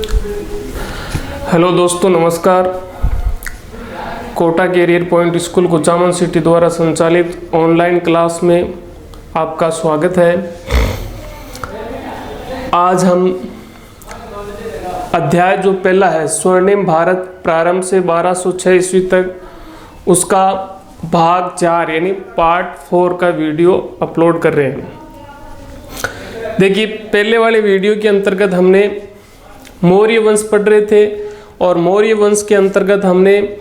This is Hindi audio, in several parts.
हेलो दोस्तों, नमस्कार। Kota career point school Kuchaman city द्वारा संचालित ऑनलाइन क्लास में आपका स्वागत है। आज हम अध्याय जो पहला है स्वर्णिम भारत प्रारंभ से 1206 ईस्वी तक, उसका भाग 4 यानी पार्ट 4 का वीडियो अपलोड कर रहे हैं। देखिए, पहले वाले वीडियो के अंतर्गत हमने मौर्य वंश पढ़ रहे थे और मौर्य वंश के अंतर्गत हमने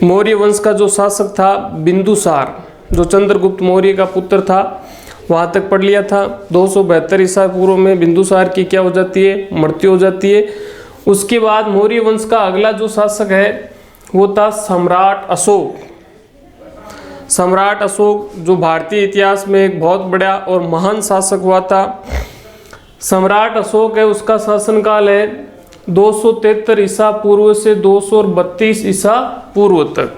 मौर्य वंश का जो शासक था बिंदुसार, जो चंद्रगुप्त मौर्य का पुत्र था, वहाँ तक पढ़ लिया था। 272 ईसा पूर्व में बिंदुसार की क्या हो जाती है, मृत्यु हो जाती है। उसके बाद मौर्य वंश का अगला जो शासक है वो था सम्राट अशोक। सम्राट अशोक जो भारतीय इतिहास में एक बहुत बड़ा और महान शासक हुआ था। सम्राट अशोक है, उसका शासनकाल है 273 ईसा पूर्व से 232 ईसा पूर्व तक।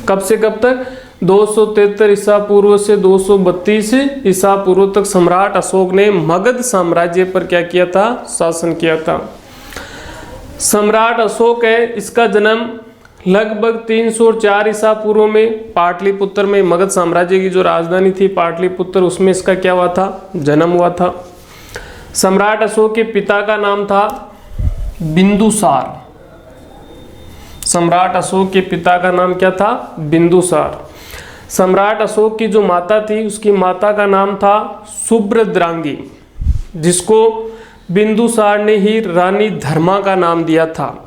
कब से कब तक? 273 ईसा पूर्व से 232 ईसा पूर्व तक सम्राट अशोक ने मगध साम्राज्य पर क्या किया था? शासन किया था। सम्राट अशोक है, इसका जन्म लगभग 304 ईसा पूर्व में पाटलिपुत्र में, मगध साम्राज्य की जो राजधानी थी पाटलिपुत्र, उसमें इसका क्या हुआ था? जन्म हुआ था। सम्राट अशोक के पिता का नाम था बिंदुसार। सम्राट अशोक के पिता का नाम क्या था? बिंदुसार। सम्राट अशोक की जो माता थी, उसकी माता का नाम था सुभद्रांगी, जिसको बिंदुसार ने ही रानी धर्मा का नाम दिया था,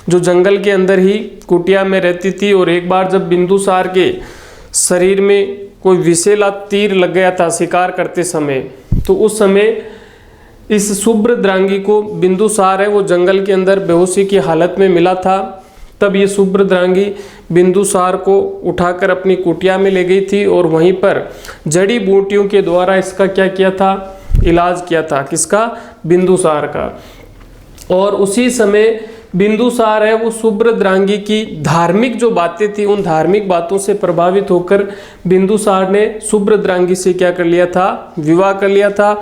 जो जंगल के अंदर ही कुटिया में रहती थी। और एक बार जब बिंदुसार के शरीर में कोई विषैला तीर लग गया था शिकार करते समय, तो उस समय इस सुभद्रांगी को, बिंदुसार है वो जंगल के अंदर बेहोशी की हालत में मिला था। तब ये सुभद्रांगी बिंदुसार को उठाकर अपनी कुटिया में ले गई थी और वहीं पर जड़ी बूटियों के द्वारा इसका क्या किया था? इलाज किया था। किसका? बिंदुसार का। और उसी समय बिंदुसार है वो सुभद्रांगी की धार्मिक जो बातें थी, उन धार्मिक बातों से प्रभावित होकर बिंदुसार ने सुभद्रांगी से क्या कर लिया था? विवाह कर लिया था।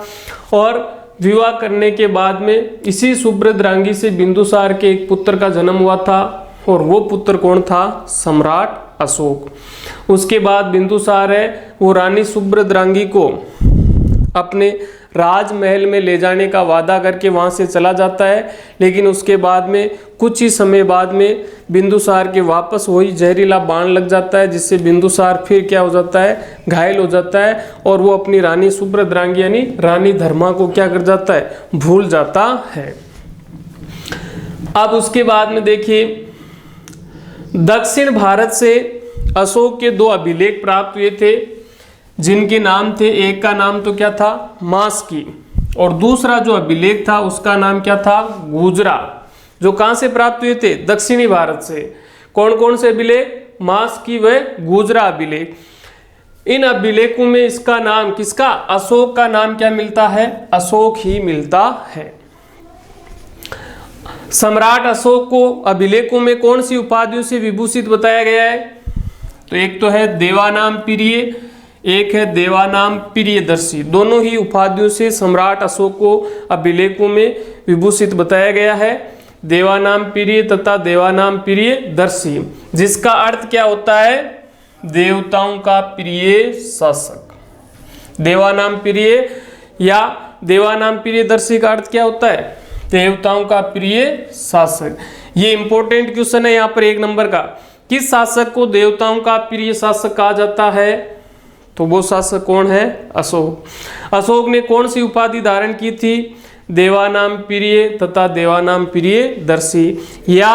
और विवाह करने के बाद में इसी सुभद्रांगी से बिंदुसार के एक पुत्र का जन्म हुआ था, और वो पुत्र कौन था? सम्राट अशोक। उसके बाद बिंदुसार है वो रानी सुभद्रांगी को अपने राजमहल में ले जाने का वादा करके वहाँ से चला जाता है। लेकिन उसके बाद में कुछ ही समय बाद में बिंदुसार के वापस वही जहरीला बाण लग जाता है, जिससे बिंदुसार फिर क्या हो जाता है? घायल हो जाता है। और वो अपनी रानी सुभद्रांगी यानी रानी धर्मा को क्या कर जाता है? भूल जाता है। अब उसके बाद में देखिए, दक्षिण भारत से अशोक के 2 अभिलेख प्राप्त हुए थे, जिनके नाम थे, एक का नाम तो क्या था? मास्की, और दूसरा जो अभिलेख था उसका नाम क्या था? गुजरा। जो कहां से प्राप्त हुए थे? दक्षिणी भारत से। कौन कौन से अभिलेख? मास्की व गुजरा अभिलेख। इन अभिलेखों में इसका नाम किसका? अशोक का नाम क्या मिलता है? अशोक ही मिलता है। सम्राट अशोक को अभिलेखों में कौन सी उपाधियों से विभूषित बताया गया है? तो एक तो है देवानाम प्रिय, एक है देवानाम प्रियदर्शी। दोनों ही उपाधियों से सम्राट अशोक को अभिलेखों में विभूषित बताया गया है, देवानाम प्रिय तथा देवानाम प्रियदर्शी, जिसका अर्थ क्या होता है? देवताओं का प्रिय शासक। देवानाम प्रिय या देवानाम प्रियदर्शी का अर्थ क्या होता है? देवताओं का प्रिय शासक। ये इंपॉर्टेंट क्वेश्चन है यहाँ पर 1 नंबर का। किस शासक को देवताओं का प्रिय शासक कहा जाता है? तो वो शासक कौन है? अशोक। अशोक ने कौन सी उपाधि धारण की थी? देवानाम प्रिय तथा देवानाम प्रियदर्शी। या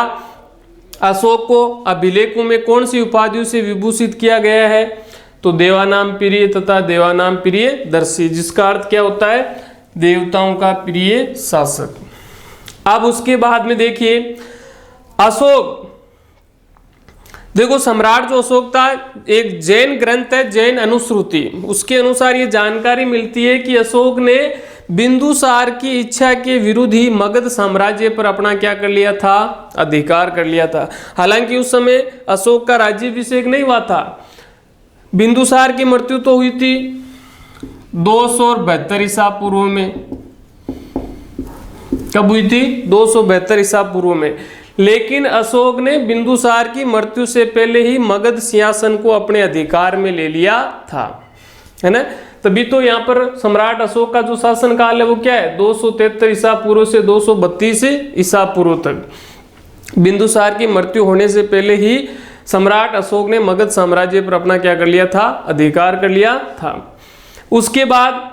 अशोक को अभिलेखों में कौन सी उपाधियों से विभूषित किया गया है? तो देवानाम प्रिय तथा देवानाम प्रियदर्शी, जिसका अर्थ क्या होता है? देवताओं का प्रिय शासक। अब उसके बाद में देखिए, अशोक, देखो सम्राट जो अशोक था, एक जैन ग्रंथ है जैन अनुश्रुति, उसके अनुसार ये जानकारी मिलती है कि अशोक ने बिंदुसार की इच्छा के विरुद्ध ही मगध साम्राज्य पर अपना क्या कर लिया था? अधिकार कर लिया था। हालांकि उस समय अशोक का राज्याभिषेक नहीं हुआ था। बिंदुसार की मृत्यु तो हुई थी 272 ईसा पूर्व में, कब हुई थी? 272 ईसा पूर्व में। लेकिन अशोक ने बिंदुसार की मृत्यु से पहले ही मगध सिंहासन को अपने अधिकार में ले लिया था, है ना। तभी तो यहाँ पर सम्राट अशोक का जो शासन काल है वो क्या है? 273 ईसा पूर्व से 232 ईसा पूर्व तक। बिंदुसार की मृत्यु होने से पहले ही सम्राट अशोक ने मगध साम्राज्य पर अपना क्या कर लिया था? अधिकार कर लिया था। उसके बाद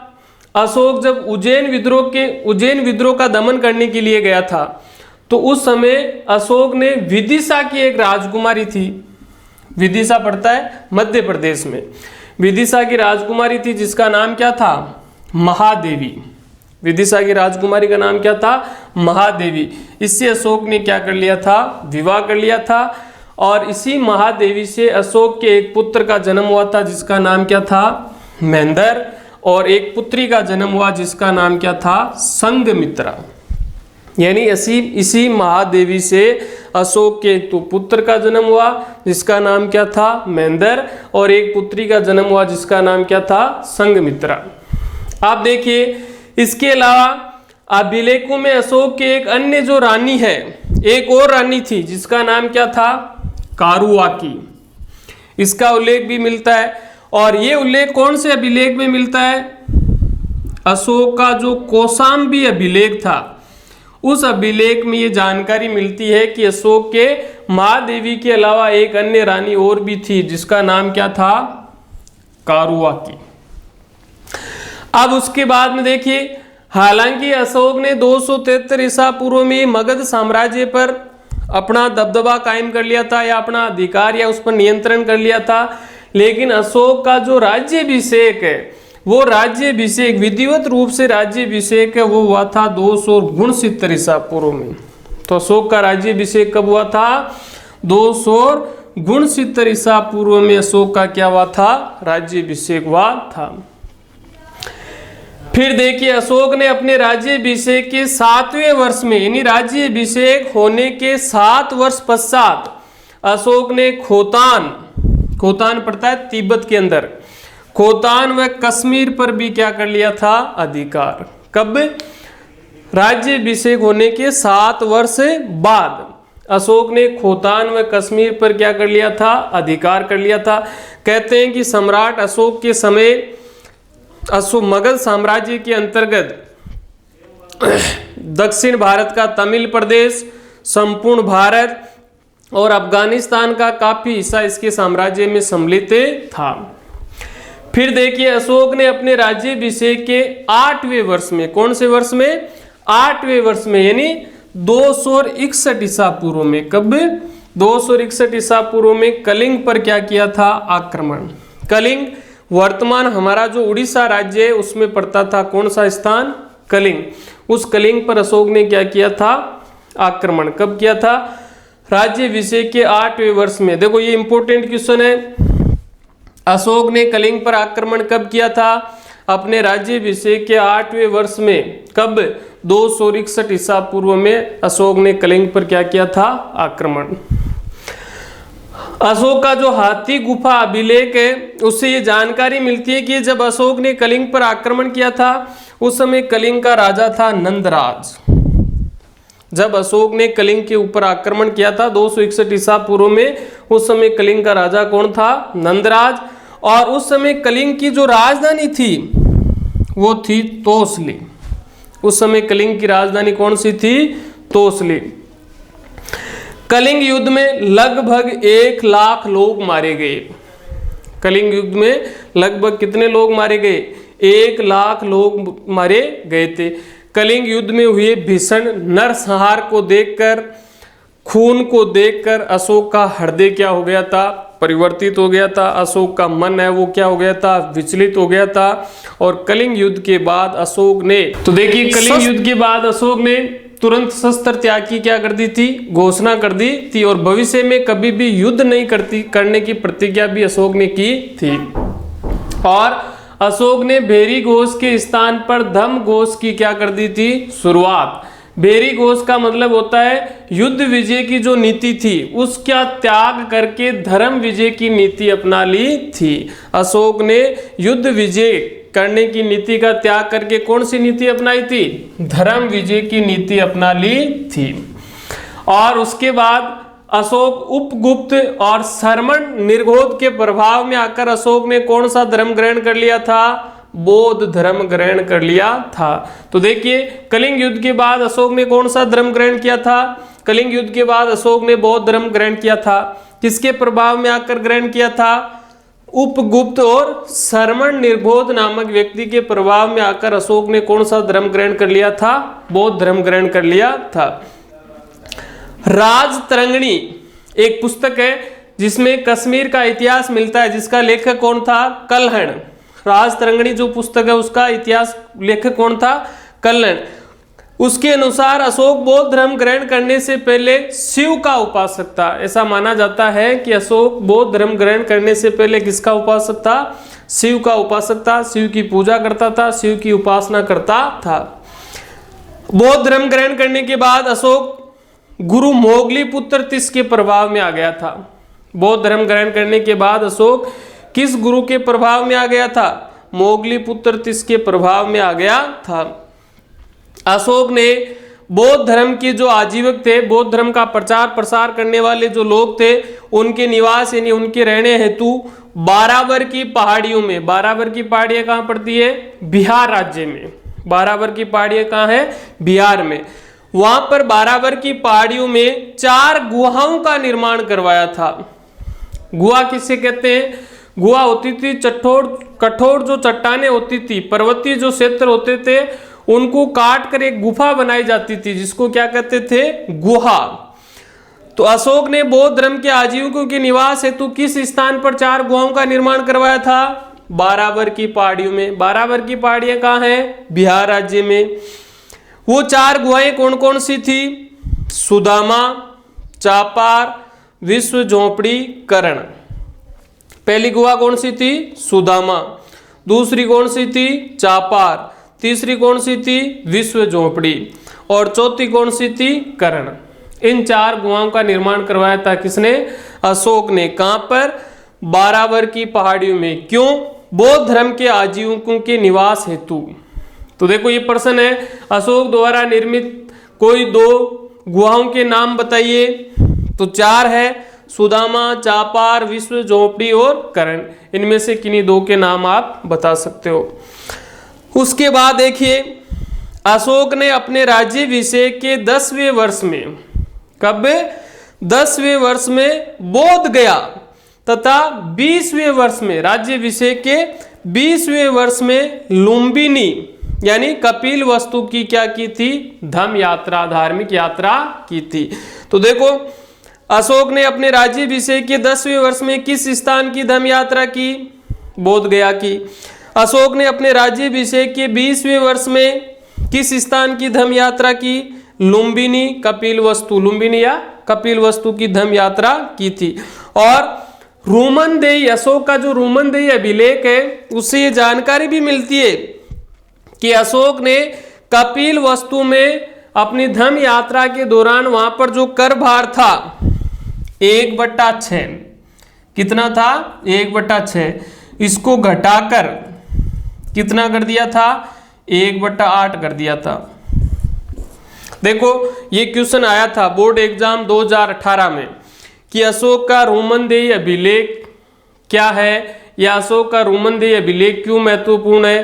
अशोक जब उज्जैन विद्रोह का दमन करने के लिए गया था, तो उस समय अशोक ने विदिशा की एक राजकुमारी थी, विदिशा पड़ता है मध्य प्रदेश में, विदिशा की राजकुमारी थी जिसका नाम क्या था? महादेवी। विदिशा की राजकुमारी का नाम क्या था? महादेवी। इससे अशोक ने क्या कर लिया था? विवाह कर लिया था। और इसी महादेवी से अशोक के एक पुत्र का जन्म हुआ था जिसका नाम क्या था? महेंद्र। और एक पुत्री का जन्म हुआ जिसका नाम क्या था? संघमित्रा। यानी इसी महादेवी से अशोक के एक तो पुत्र का जन्म हुआ जिसका नाम क्या था? महेंद्र। और एक पुत्री का जन्म हुआ जिसका नाम क्या था? संघमित्रा। आप देखिए, इसके अलावा अभिलेखों में अशोक के एक अन्य जो रानी है, एक और रानी थी जिसका नाम क्या था? कारुआकी। इसका उल्लेख भी मिलता है। और ये उल्लेख कौन से अभिलेख में मिलता है? अशोक का जो कौशाम्बी अभिलेख था, उस अभिलेख में ये जानकारी मिलती है कि अशोक के महादेवी के अलावा एक अन्य रानी और भी थी जिसका नाम क्या था? कारुआकी। अब उसके बाद में देखिए, हालांकि अशोक ने 273 ईसा पूर्व में मगध साम्राज्य पर अपना दबदबा कायम कर लिया था या अपना अधिकार या उस पर नियंत्रण कर लिया था, लेकिन अशोक का जो राज्याभिषेक है, वो राज्याभिषेक विधिवत रूप से राज्याभिषेक है वो हुआ था 269 ईसा पूर्व में। तो अशोक का राज्याभिषेक कब हुआ था? 269 ईसा पूर्व में अशोक का क्या हुआ था? राज्याभिषेक हुआ था। फिर देखिए, अशोक ने अपने राज्याभिषेक के 7वें वर्ष में, यानी राज्याभिषेक होने के 7 वर्ष पश्चात, अशोक ने खोतान पड़ता है तिब्बत के अंदर, खोतान व कश्मीर पर भी क्या कर लिया था? अधिकार। कब? राज्याभिषेक होने के 7 वर्ष बाद अशोक ने खोतान व कश्मीर पर क्या कर लिया था? अधिकार कर लिया था। कहते हैं कि सम्राट अशोक के समय मगध साम्राज्य के अंतर्गत दक्षिण भारत का तमिल प्रदेश, संपूर्ण भारत और अफगानिस्तान का काफी हिस्सा इसके साम्राज्य में सम्मिलित था। फिर देखिए, अशोक ने अपने राज्याभिषेक के 8वें वर्ष में, कौन से वर्ष में? 8वें वर्ष में, यानी 261 ईसा पूर्व में। कब? 261 ईसा पूर्व में कलिंग पर क्या किया था? आक्रमण। कलिंग वर्तमान हमारा जो उड़ीसा राज्य है उसमें पड़ता था, कौन सा स्थान? कलिंग। उस कलिंग पर अशोक ने क्या किया था? आक्रमण। कब किया था? राज्याभिषेक के 8वें वर्ष में। देखो, ये इंपॉर्टेंट क्वेश्चन है। अशोक ने कलिंग पर आक्रमण कब किया था? अपने राज्याभिषेक के 8वें वर्ष में। कब? 261 ईसा पूर्व में अशोक ने कलिंग पर क्या किया था? आक्रमण। अशोक का जो हाथी गुफा अभिलेख है उससे ये जानकारी मिलती है कि जब अशोक ने कलिंग पर आक्रमण किया था उस समय कलिंग का राजा था नंदराज। जब अशोक ने कलिंग के ऊपर आक्रमण किया था 261 ईसा पूर्व में, उस समय कलिंग का राजा कौन था? नंदराज। और उस समय कलिंग की जो राजधानी थी वो थी तोसली। उस समय कलिंग की राजधानी कौन सी थी? तोसली। कलिंग युद्ध में लगभग 1 लाख लोग मारे गए। कलिंग युद्ध में लगभग कितने लोग मारे गए? 1 लाख लोग मारे गए थे। कलिंग युद्ध में हुए भीषण नरसंहार को देखकर, खून को देखकर अशोक का हृदय क्या हो गया था? परिवर्तित हो गया था। अशोक का मन है वो क्या हो गया था? विचलित हो गया था। और कलिंग युद्ध के बाद अशोक ने, तो देखिए, कलिंग युद्ध के बाद अशोक ने तुरंत शस्त्र त्याग की क्या कर दी थी? घोषणा कर दी थी। और भविष्य में कभी भी युद्ध नहीं करने की प्रतिज्ञा भी अशोक ने की थी। और अशोक ने भेरी घोष के स्थान पर धम्म घोष की क्या कर दी थी? शुरुआत। भेरी घोष का मतलब होता है युद्ध विजय की जो नीति थी उसका त्याग करके धर्म विजय की नीति अपना ली थी। अशोक ने युद्ध विजय करने की नीति का त्याग करके कौन सी नीति अपनाई थी? धर्म विजय की नीति अपना ली थी। और उसके बाद अशोक उपगुप्त और शर्मण निर्गोध के प्रभाव में आकर अशोक ने कौन सा धर्म ग्रहण कर लिया था? बौद्ध धर्म ग्रहण कर लिया था। तो देखिए कलिंग युद्ध के बाद अशोक ने कौन सा धर्म ग्रहण किया था? कलिंग युद्ध के बाद अशोक ने बौद्ध धर्म ग्रहण किया था। किसके प्रभाव में आकर ग्रहण किया था? उपगुप्त और शर्मण निर्गोध नामक व्यक्ति के प्रभाव में आकर अशोक ने कौन सा धर्म ग्रहण कर लिया था? बौद्ध धर्म ग्रहण कर लिया था। राजतरंगिणी एक पुस्तक है जिसमें कश्मीर का इतिहास मिलता है, जिसका लेखक कौन था? कल्हण। राजतरंगिणी जो पुस्तक है उसका इतिहास लेखक कौन था? कल्हण। उसके अनुसार अशोक बौद्ध धर्म ग्रहण करने से पहले शिव का उपासक था। ऐसा माना जाता है कि अशोक बौद्ध धर्म ग्रहण करने से पहले किसका उपासक था? शिव का उपासक था। शिव की पूजा करता था, शिव की उपासना करता था। बौद्ध धर्म ग्रहण करने के बाद अशोक गुरु मोगलीपुत्र तिस के प्रभाव में आ गया था। बौद्ध धर्म ग्रहण करने के बाद अशोक किस गुरु के प्रभाव में आ गया था? मोगलीपुत्र तिस के प्रभाव में आ गया था। अशोक ने बौद्ध धर्म के जो आजीवक थे, बौद्ध धर्म का प्रचार प्रसार करने वाले जो लोग थे, उनके निवास यानी उनके रहने हेतु बारावर की पहाड़ियों में, बारावर की पहाड़ियां कहाँ पड़ती है? बिहार राज्य में। बारावर की पहाड़ियां कहाँ है? बिहार में। वहां पर बारावर की पहाड़ियों में 4 गुहाओं का निर्माण करवाया था। गुहा किसे कहते हैं? गुहा होती थी कठोर जो चट्टानें होती थी, पर्वतीय जो क्षेत्र होते थे, उनको काट कर एक गुफा बनाई जाती थी, जिसको क्या कहते थे? गुहा। तो अशोक ने बौद्ध धर्म के आजीविकों के निवास हेतु किस स्थान पर 4 गुहाओं का निर्माण करवाया था? बारावर की पहाड़ियों में। बारावर की पहाड़ियां कहाँ हैं? बिहार राज्य में। वो 4 गुहाएं कौन कौन सी थी? सुदामा, चापार, विश्व झोपड़ी, करण। पहली गुहा कौन सी थी? सुदामा। दूसरी कौन सी थी? चापार। तीसरी कौन सी थी? विश्व झोपड़ी। और चौथी कौन सी थी? करण। इन 4 गुहाओं का निर्माण करवाया था किसने? अशोक ने। कहां पर? बारावर की पहाड़ियों में। क्यों? बौद्ध धर्म के आजीविकों के निवास हेतु। तो देखो ये प्रश्न है, अशोक द्वारा निर्मित कोई 2 गुहाओं के नाम बताइए। तो 4 है, सुदामा, चापार, विश्व झोपड़ी और करण। इनमें से किन्हीं 2 के नाम आप बता सकते हो। उसके बाद देखिए अशोक ने अपने राज्याभिषेक के 10वें वर्ष में, कब? 10वें वर्ष में बोध गया तथा 20वें वर्ष में, राज्याभिषेक के 20वें वर्ष में लुम्बिनी यानी कपिल वस्तु की क्या की थी? धम्म यात्रा, धार्मिक यात्रा की थी। तो देखो अशोक ने अपने राज्याभिषेक के 10वें वर्ष में किस स्थान की धम्म यात्रा की? बोध गया की। अशोक ने अपने राज्याभिषेक के 20वें वर्ष में किस स्थान की धम्म यात्रा की? लुम्बिनी, कपिल वस्तु, लुम्बिनी या कपिल वस्तु की धम्म यात्रा की थी। और रूमनदेही, अशोक का जो रूमनदेही अभिलेख है उससे ये जानकारी भी मिलती है कि अशोक ने कपिल वस्तु में अपनी धम्म यात्रा के दौरान वहां पर जो कर भार था 1/6, कितना था? 1/6, इसको घटाकर कितना कर दिया था? 1/8 कर दिया था। देखो ये क्वेश्चन आया था बोर्ड एग्जाम 2018 में कि अशोक का रूमनदेही अभिलेख क्या है या अशोक का रूमनदेही अभिलेख क्यों महत्वपूर्ण है।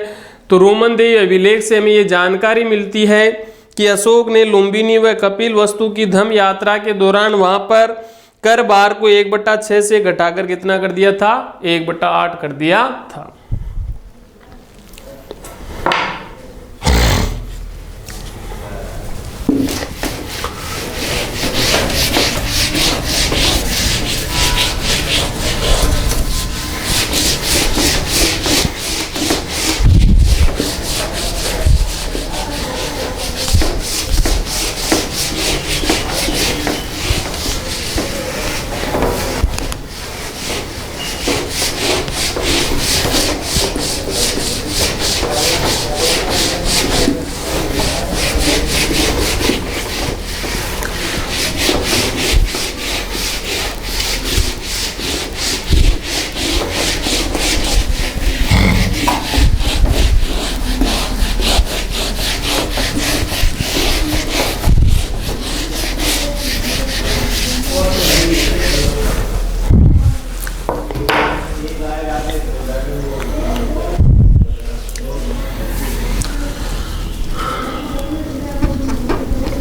तो रूमनदेही अभिलेख से हमें ये जानकारी मिलती है कि अशोक ने लुम्बिनी व कपिल वस्तु की धम्म यात्रा के दौरान वहां पर कर भार को 1/6 से घटाकर कितना कर दिया था? 1/8 कर दिया था।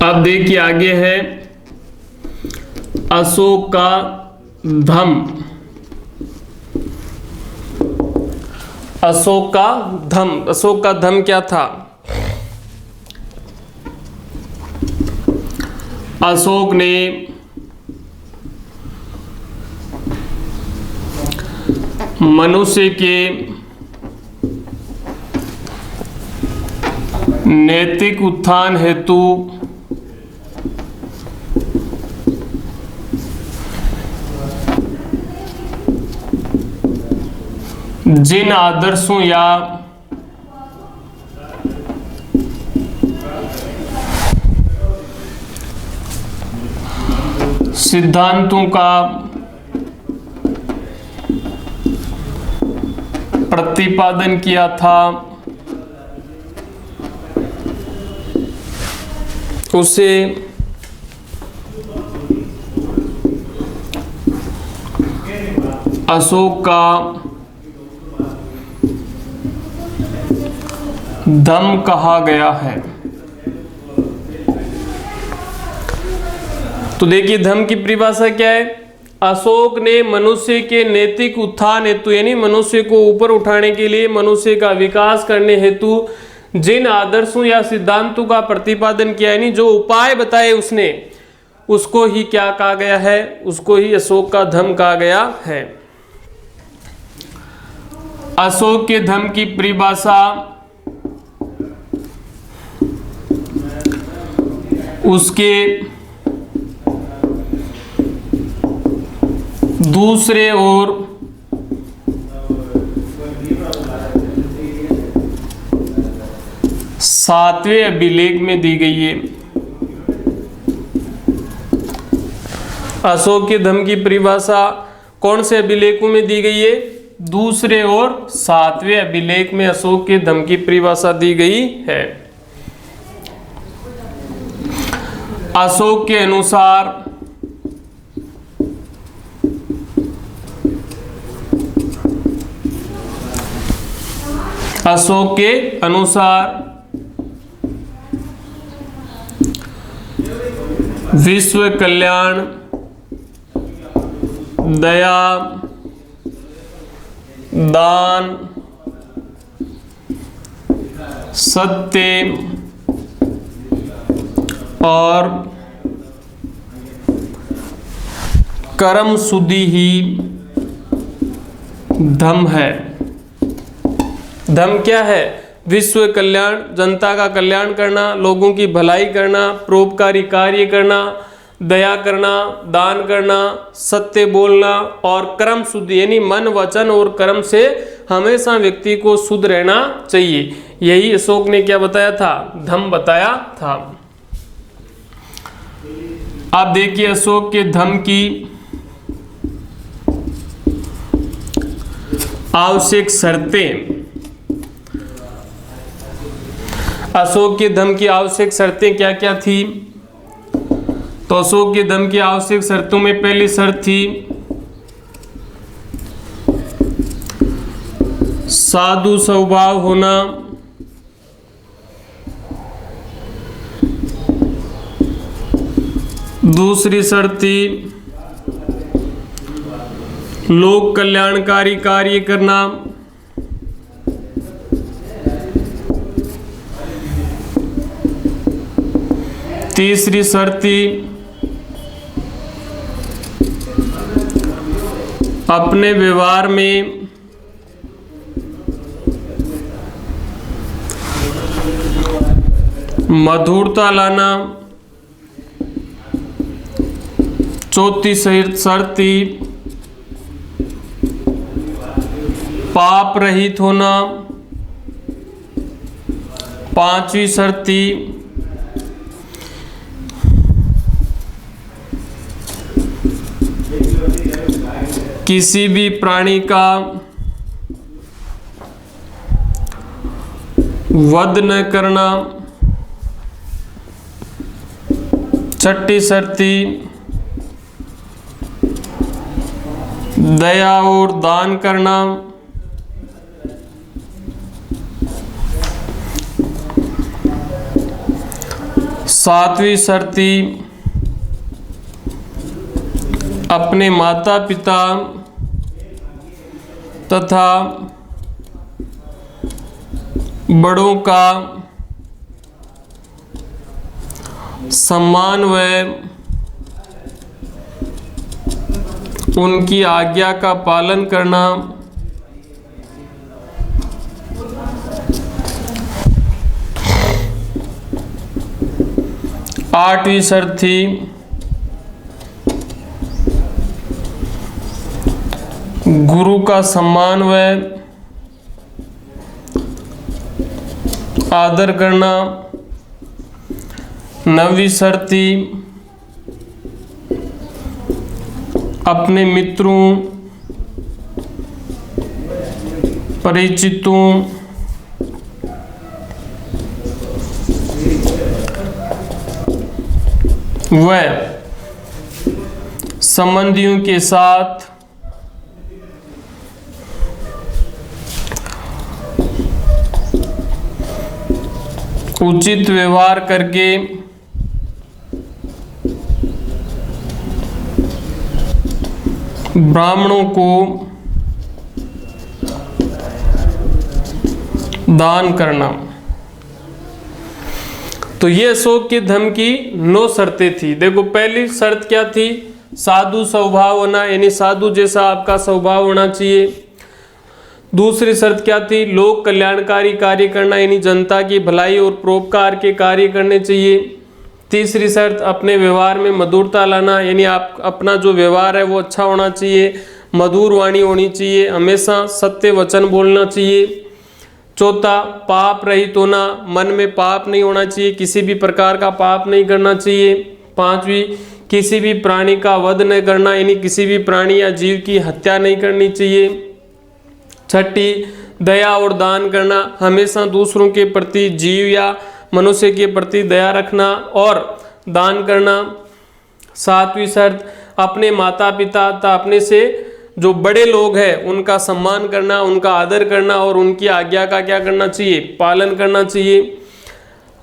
अब देखिए आगे है अशोक का धम। अशोक का धम, अशोक का धम क्या था? अशोक ने मनुष्य के नैतिक उत्थान हेतु जिन आदर्शों या सिद्धांतों का प्रतिपादन किया था, उसे अशोक का धम कहा गया है। तो देखिए धम की परिभाषा क्या है? अशोक ने मनुष्य के नैतिक उत्थान हेतु, यानी मनुष्य को ऊपर उठाने के लिए, मनुष्य का विकास करने हेतु जिन आदर्शों या सिद्धांतों का प्रतिपादन किया, यानी जो उपाय बताए उसने, उसको ही क्या कहा गया है? उसको ही अशोक का धम कहा गया है। अशोक के धम की परिभाषा उसके दूसरे और सातवें अभिलेख में दी गई है। अशोक के धम की परिभाषा कौन से अभिलेखों में दी गई है? दूसरे और सातवें अभिलेख में अशोक के धम की परिभाषा दी गई है। अशोक के अनुसार विश्व कल्याण, दया, दान, सत्य और कर्म शुद्धि ही धम है। धम क्या है? विश्व कल्याण, जनता का कल्याण करना, लोगों की भलाई करना, परोपकारी कार्य करना, दया करना, दान करना, सत्य बोलना और कर्म शुद्धि, यानी मन, वचन और कर्म से हमेशा व्यक्ति को शुद्ध रहना चाहिए। यही अशोक ने क्या बताया था? धम बताया था। आप देखिए अशोक के धम की आवश्यक शर्तें। अशोक के धम की आवश्यक शर्तें क्या क्या थी? तो अशोक के धम की आवश्यक शर्तों में पहली शर्त थी साधु स्वभाव होना, दूसरी शर्त थी लोक कल्याणकारी कार्य करना, तीसरी शर्त थी अपने व्यवहार में मधुरता लाना, चौथी शर्त थी पाप रहित होना, पांचवी शर्त थी किसी भी प्राणी का वध न करना, छठी शर्त थी दया और दान करना, सातवीं शर्त थी अपने माता पिता तथा बड़ों का सम्मान व उनकी आज्ञा का पालन करना। आठवीं शर्त थी गुरु का सम्मान व आदर करना। नवीं शर्त थी अपने मित्रों परिचितों व संबंधियों के साथ उचित व्यवहार करके ब्राह्मणों को दान करना। तो ये अशोक के धम्म की 9 शर्तें थी। देखो पहली शर्त क्या थी, साधु स्वभाव होना, यानी साधु जैसा आपका स्वभाव होना चाहिए। दूसरी शर्त क्या थी, लोक कल्याणकारी कार्य करना, यानी जनता की भलाई और परोपकार के कार्य करने चाहिए। तीसरी शर्त अपने व्यवहार में मधुरता लाना, यानी आप अपना जो व्यवहार है वो अच्छा होना चाहिए, मधुर वाणी होनी चाहिए, हमेशा सत्य वचन बोलना चाहिए। चौथा पाप रहित होना, मन में पाप नहीं होना चाहिए, किसी भी प्रकार का पाप नहीं करना चाहिए। पांचवी किसी भी प्राणी का वध नहीं करना, यानी किसी भी प्राणी या जीव की हत्या नहीं करनी चाहिए। छठी दया और दान करना, हमेशा दूसरों के प्रति जीव या मनुष्य के प्रति दया रखना और दान करना। सातवीं शर्त अपने माता पिता तथा अपने से जो बड़े लोग हैं उनका सम्मान करना, उनका आदर करना और उनकी आज्ञा का क्या करना चाहिए, पालन करना चाहिए।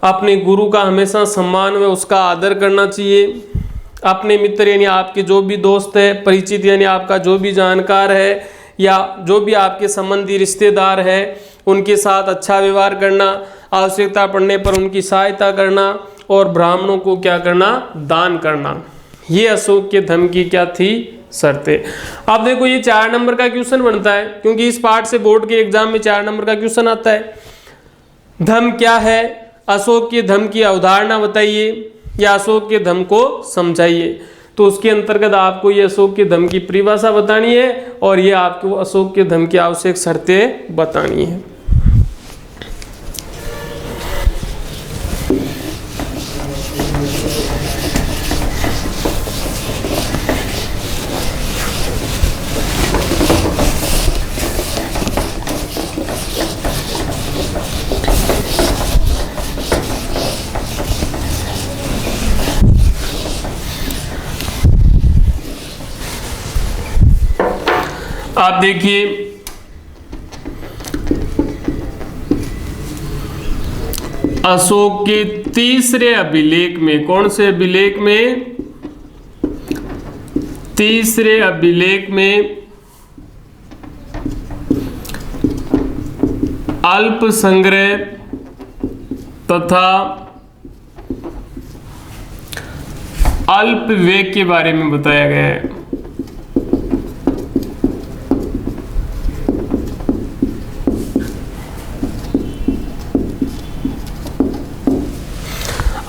अपने गुरु का हमेशा सम्मान व उसका आदर करना चाहिए। अपने मित्र यानी आपके जो भी दोस्त है, परिचित यानी आपका जो भी जानकार है या जो भी आपके संबंधी रिश्तेदार है उनके साथ अच्छा व्यवहार करना, आवश्यकता पड़ने पर उनकी सहायता करना और ब्राह्मणों को क्या करना, दान करना। ये अशोक के धम्म की क्या थी, शर्तें। अब देखो ये 4 नंबर का क्वेश्चन बनता है, क्योंकि इस पार्ट से बोर्ड के एग्जाम में 4 नंबर का क्वेश्चन आता है। धम्म क्या है, अशोक के धम्म की अवधारणा बताइए या अशोक के धम्म को समझाइए। तो उसके अंतर्गत आपको ये अशोक के धम्म की परिभाषा बतानी है और ये आपको अशोक के धम्म की आवश्यक शर्तें बतानी है। आप देखिए अशोक के तीसरे अभिलेख में, कौन से अभिलेख में, तीसरे अभिलेख में अल्प संग्रह तथा अल्प व्यय के बारे में बताया गया है।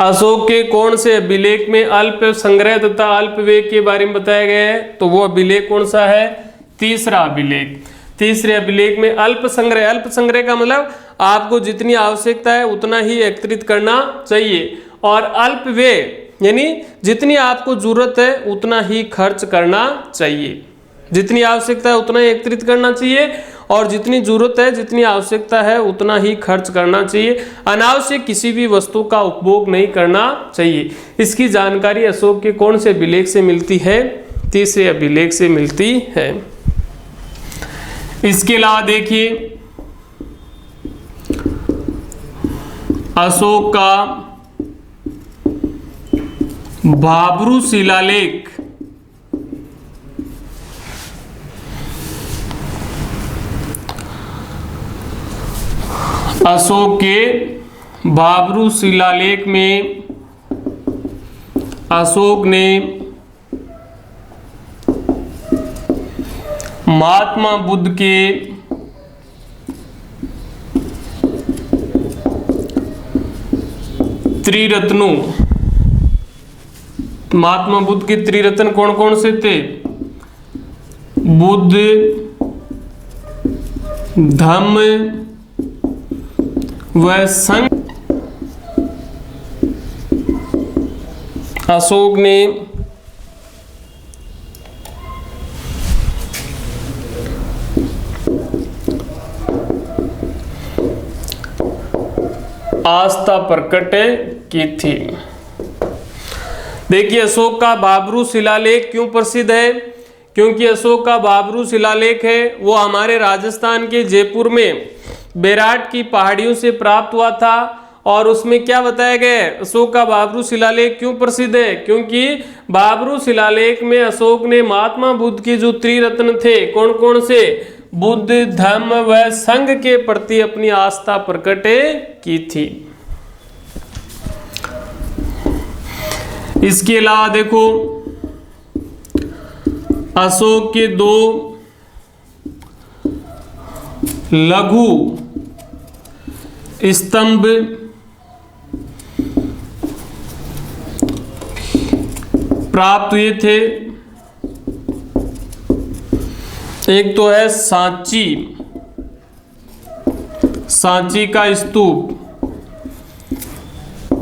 अशोक के कौन से अभिलेख में अल्प संग्रह तथा अल्प व्यय के बारे में बताया गया है, तो वो अभिलेख कौन सा है, तीसरा अभिलेख। तीसरे अभिलेख में अल्प संग्रह, अल्प संग्रह का मतलब आपको जितनी आवश्यकता है उतना ही एकत्रित करना चाहिए, और अल्प व्यय यानी जितनी आपको जरूरत है उतना ही खर्च करना चाहिए। जितनी आवश्यकता है उतना ही एकत्रित करना चाहिए और जितनी जरूरत है, जितनी आवश्यकता है उतना ही खर्च करना चाहिए। अनावश्यक किसी भी वस्तु का उपभोग नहीं करना चाहिए। इसकी जानकारी अशोक के कौन से अभिलेख से मिलती है, तीसरे अभिलेख से मिलती है। इसके अलावा देखिए अशोक का भाब्रू शिलालेख अशोक के भाब्रू शिलालेख में अशोक ने महात्मा बुद्ध के त्रिरत्नों, महात्मा बुद्ध के त्रिरत्न कौन कौन से थे? बुद्ध, धम्म व संघ। अशोक ने आस्था प्रकट की थी। देखिए अशोक का भाब्रू शिलालेख क्यों प्रसिद्ध है? क्योंकि अशोक का भाब्रू शिलालेख है वो हमारे राजस्थान के जयपुर में बैराट की पहाड़ियों से प्राप्त हुआ था। और उसमें क्या बताया गया है? अशोक का भाब्रू शिलालेख क्यों प्रसिद्ध है? क्योंकि भाब्रू शिलालेख में अशोक ने महात्मा बुद्ध के जो त्रिरत्न थे, कौन कौन से? बुद्ध, धम्म व संघ के प्रति अपनी आस्था प्रकट की थी। इसके अलावा देखो अशोक के दो लघु स्तंभ प्राप्त हुए थे। एक तो है सांची, सांची का स्तूप,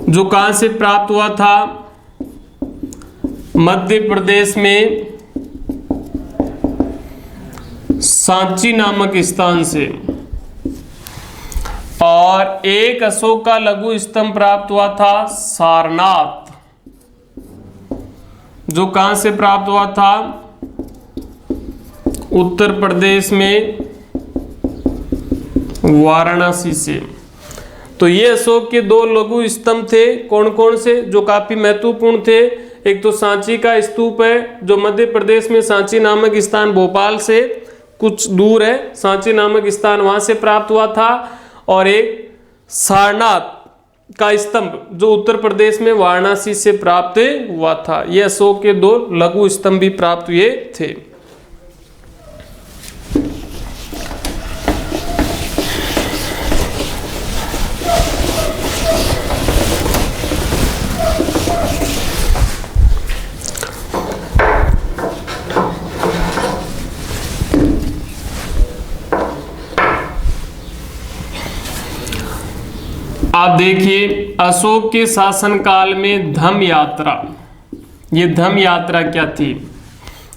जो कहां से प्राप्त हुआ था? मध्य प्रदेश में सांची नामक स्थान से। और एक अशोक का लघु स्तंभ प्राप्त हुआ था सारनाथ, जो कहां से प्राप्त हुआ था? उत्तर प्रदेश में वाराणसी से। तो ये अशोक के दो लघु स्तंभ थे, कौन कौन से, जो काफी महत्वपूर्ण थे। एक तो सांची का स्तूप है जो मध्य प्रदेश में सांची नामक स्थान भोपाल से कुछ दूर है, सांची नामक स्थान वहां से प्राप्त हुआ था। और एक सारनाथ का स्तंभ जो उत्तर प्रदेश में वाराणसी से प्राप्त हुआ था। ये अशोक के दो लघु स्तंभ भी प्राप्त हुए थे। आप देखिए अशोक के शासनकाल में धम्म यात्रा, ये धम्म यात्रा क्या थी?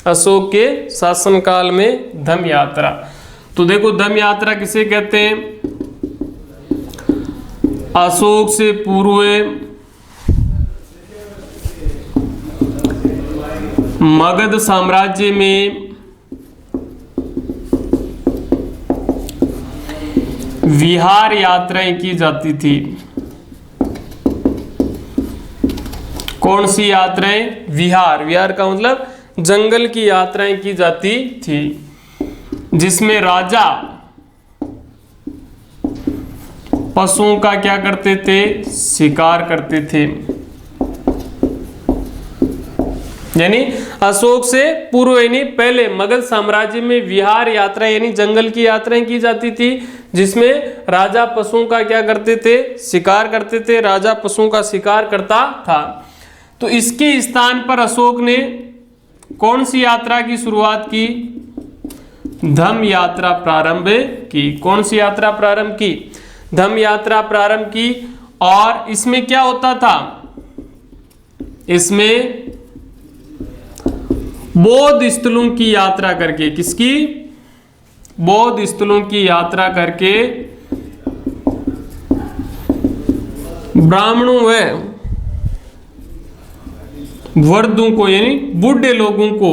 अशोक के शासनकाल में धम्म यात्रा। तो देखो धम्म यात्रा किसे कहते हैं? अशोक से पूर्व मगध साम्राज्य में विहार यात्राएं की जाती थी। कौन सी यात्राएं? विहार, विहार का मतलब जंगल की यात्राएं की जाती थी, जिसमें राजा पशुओं का क्या करते थे? शिकार करते थे। यानी अशोक से पूर्व यानी पहले मगध साम्राज्य में विहार यात्रा यानी जंगल की यात्राएं की जाती थी, जिसमें राजा पशुओं का क्या करते थे? शिकार करते थे। राजा पशुओं का शिकार करता था। तो इसके स्थान पर अशोक ने कौन सी यात्रा की शुरुआत की? धम्म यात्रा प्रारंभ की। कौन सी यात्रा प्रारंभ की? धम्म यात्रा प्रारंभ की। और इसमें क्या होता था? इसमें बौद्ध स्थलों की यात्रा करके, किसकी? बौद्ध स्थलों की यात्रा करके ब्राह्मणों व वर्दों को यानी बूढ़े लोगों को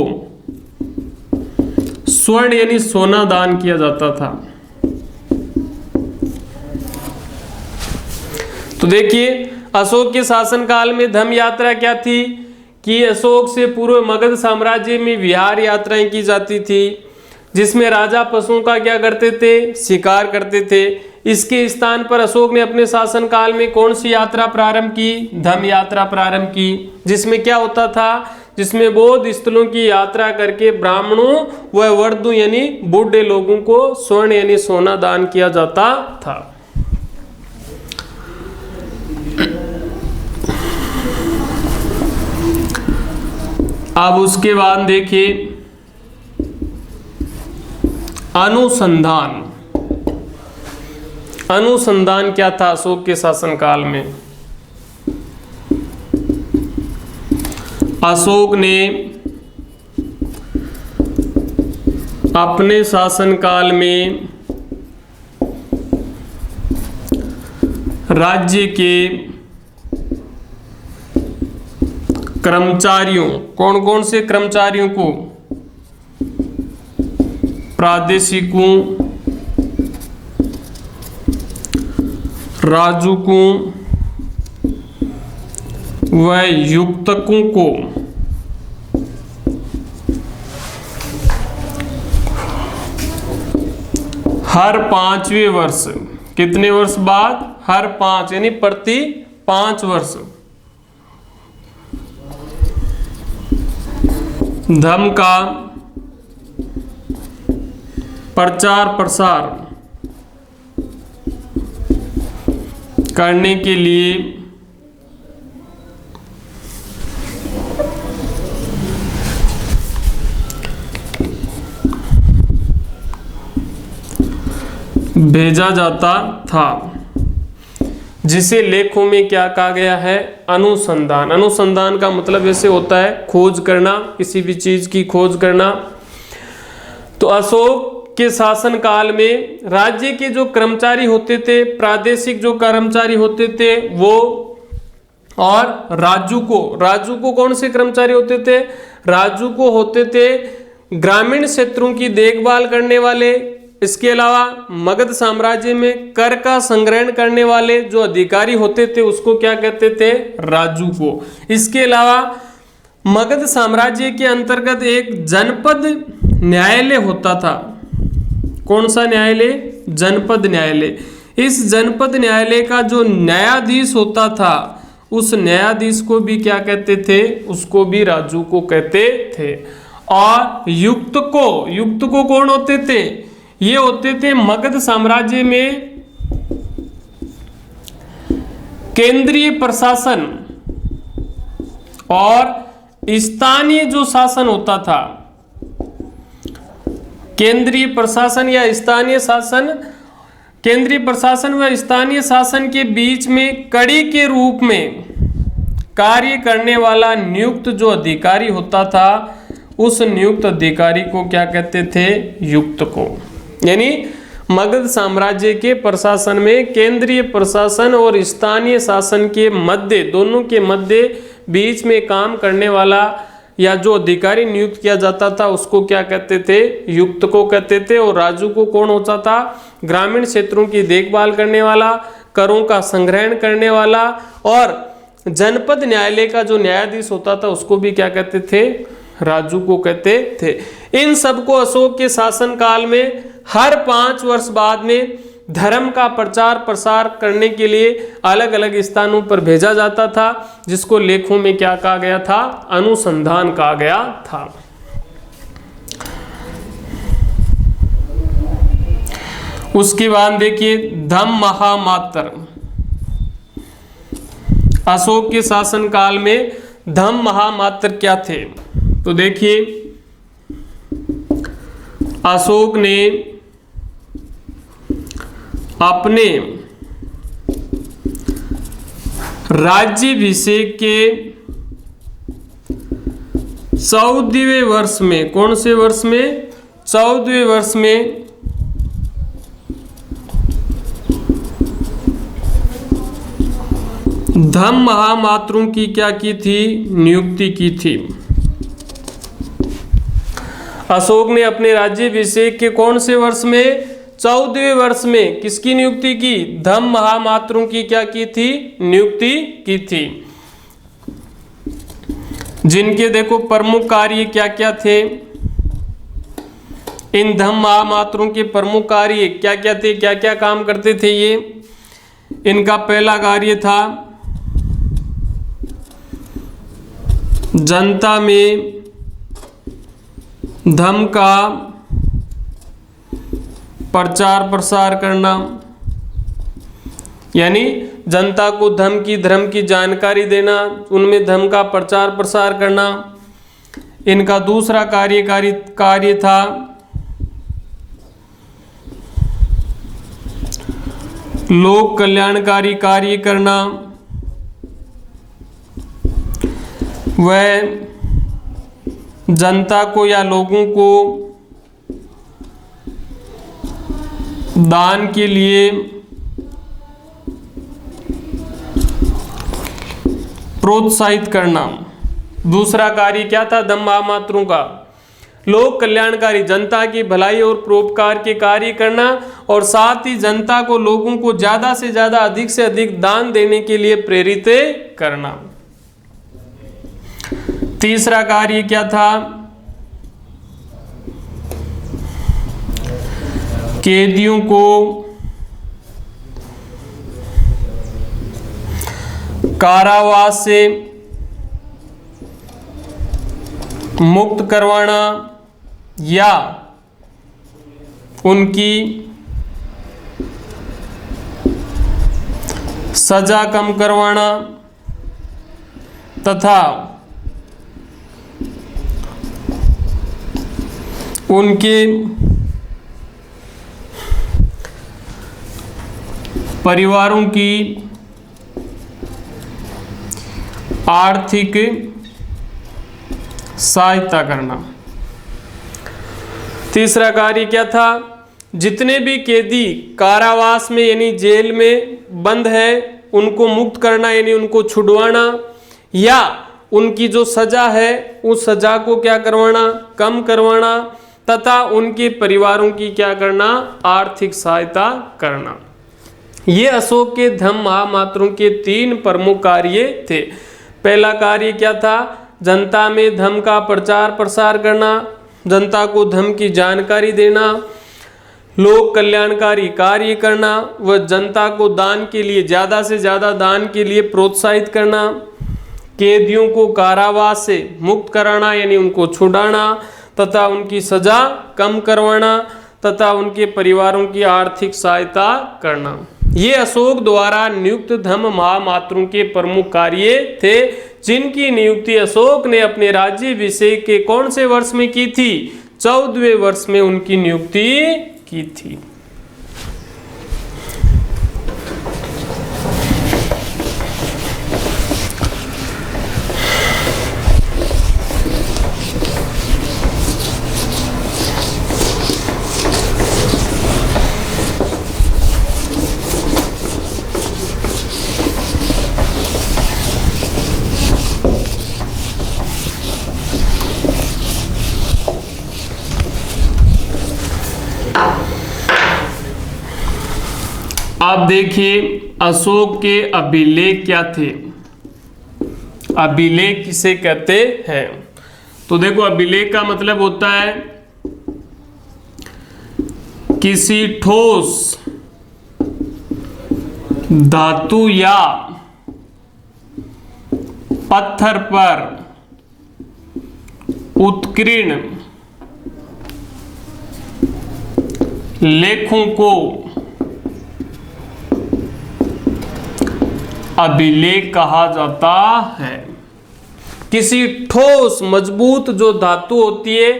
स्वर्ण यानी सोना दान किया जाता था। तो देखिए अशोक के शासनकाल में धम्म यात्रा क्या थी कि अशोक से पूर्व मगध साम्राज्य में विहार यात्राएं की जाती थी, जिसमें राजा पशुओं का क्या करते थे, शिकार करते थे। इसके स्थान पर अशोक ने अपने शासनकाल में कौन सी यात्रा प्रारंभ की, धम्म यात्रा प्रारंभ की, जिसमें क्या होता था, जिसमें बौद्ध स्थलों की यात्रा करके ब्राह्मणों व वर्दु यानी बूढ़े लोगों को स्वर्ण यानी सोना दान किया जाता था। अब उसके बाद देखिए अनुसंधान। अनुसंधान क्या था अशोक के शासनकाल में? अशोक ने अपने शासनकाल में राज्य के कर्मचारियों, कौन कौन से कर्मचारियों को, प्रादेशिकों, राजूकों व युक्तकों को हर 5वें वर्ष, कितने वर्ष बाद, हर 5 यानी प्रति 5 वर्ष धर्म का प्रचार प्रसार करने के लिए भेजा जाता था, जिसे लेखों में क्या कहा गया है, अनुसंधान। अनुसंधान का मतलब ऐसे होता है खोज करना, किसी भी चीज की खोज करना। तो अशोक के शासन काल में राज्य के जो कर्मचारी होते थे, प्रादेशिक जो कर्मचारी होते थे वो, और राजू को कौन से कर्मचारी होते थे, राजू को होते थे ग्रामीण क्षेत्रों की देखभाल करने वाले। इसके अलावा मगध साम्राज्य में कर का संग्रहण करने वाले जो अधिकारी होते थे उसको क्या कहते थे, राजू को। इसके अलावा मगध साम्राज्य के अंतर्गत एक जनपद न्यायालय होता था। कौन सा न्यायालय, जनपद न्यायालय। इस जनपद न्यायालय का जो न्यायाधीश होता था उस न्यायाधीश को भी क्या कहते थे, उसको भी राजू को कहते थे। और युक्त को कौन होते थे, ये होते थे मगध साम्राज्य में केंद्रीय प्रशासन और स्थानीय जो शासन होता था, केंद्रीय प्रशासन या स्थानीय शासन, केंद्रीय प्रशासन व स्थानीय शासन के बीच में कड़ी के रूप में कार्य करने वाला नियुक्त जो अधिकारी होता था उस नियुक्त अधिकारी को क्या कहते थे, युक्त को। यानी मगध साम्राज्य के प्रशासन में केंद्रीय प्रशासन और स्थानीय शासन के मध्य, दोनों के मध्य बीच में काम करने वाला या जो अधिकारी नियुक्त किया जाता था उसको क्या कहते थे, युक्त को कहते थे। और राजू को कौन होता था, ग्रामीण क्षेत्रों की देखभाल करने वाला, करों का संग्रहण करने वाला, और जनपद न्यायालय का जो न्यायाधीश होता था उसको भी क्या कहते थे, राजू को कहते थे। इन सबको अशोक के शासन काल में हर 5 वर्ष बाद में धर्म का प्रचार प्रसार करने के लिए अलग अलग स्थानों पर भेजा जाता था, जिसको लेखों में क्या कहा गया था, अनुसंधान कहा गया था। उसके बाद देखिए धम्म महामात्र। अशोक के शासन काल में धम्म महामात्र क्या थे, तो देखिए अशोक ने अपने राज्याभिषेक के 14वें वर्ष में, कौन से वर्ष में, 14वें वर्ष में धम्म महामात्रों की क्या की थी, नियुक्ति की थी। अशोक ने अपने राज्याभिषेक के कौन से वर्ष में, 14वें वर्ष में किसकी नियुक्ति की, धम्म महामात्रों की क्या की थी, नियुक्ति की थी। जिनके देखो प्रमुख कार्य क्या क्या थे, इन धम्म महामात्रों के प्रमुख कार्य क्या क्या थे, क्या क्या काम करते थे ये। इनका पहला कार्य था जनता में धम्म का प्रचार प्रसार करना, यानी जनता को धर्म की जानकारी देना, उनमें धर्म का प्रचार प्रसार करना। इनका दूसरा कार्य था लोक कल्याणकारी कार्य करना, वह जनता को या लोगों को दान के लिए प्रोत्साहित करना। दूसरा कार्य क्या था धम्म महामात्रों का, लोक कल्याणकारी, जनता की भलाई और परोपकार के कार्य करना, और साथ ही जनता को, लोगों को ज्यादा से ज्यादा, अधिक से अधिक दान देने के लिए प्रेरित करना। तीसरा कार्य क्या था, कैदियों को कारावास से मुक्त करवाना या उनकी सजा कम करवाना तथा उनके परिवारों की आर्थिक सहायता करना। तीसरा कार्य क्या था, जितने भी कैदी कारावास में यानी जेल में बंद है उनको मुक्त करना, यानी उनको छुड़वाना, या उनकी जो सजा है उस सजा को क्या करवाना, कम करवाना, तथा उनके परिवारों की क्या करना, आर्थिक सहायता करना। ये अशोक के धम्म महामात्रों के 3 प्रमुख कार्य थे। पहला कार्य क्या था, जनता में धम्म का प्रचार प्रसार करना, जनता को धम्म की जानकारी देना, लोक कल्याणकारी कार्य करना, व जनता को दान के लिए, ज़्यादा से ज़्यादा दान के लिए प्रोत्साहित करना, कैदियों को कारावास से मुक्त कराना यानी उनको छुड़ाना तथा उनकी सजा कम करवाना तथा उनके परिवारों की आर्थिक सहायता करना। ये अशोक द्वारा नियुक्त धम्म महामात्रों के प्रमुख कार्य थे, जिनकी नियुक्ति अशोक ने अपने राज्याभिषेक के कौन से वर्ष में की थी, 14वें वर्ष में उनकी नियुक्ति की थी। अब देखिए अशोक के अभिलेख क्या थे। अभिलेख किसे कहते हैं, तो देखो अभिलेख का मतलब होता है किसी ठोस धातु या पत्थर पर उत्कीर्ण लेखों को अभिलेख कहा जाता है। किसी ठोस मजबूत जो धातु होती है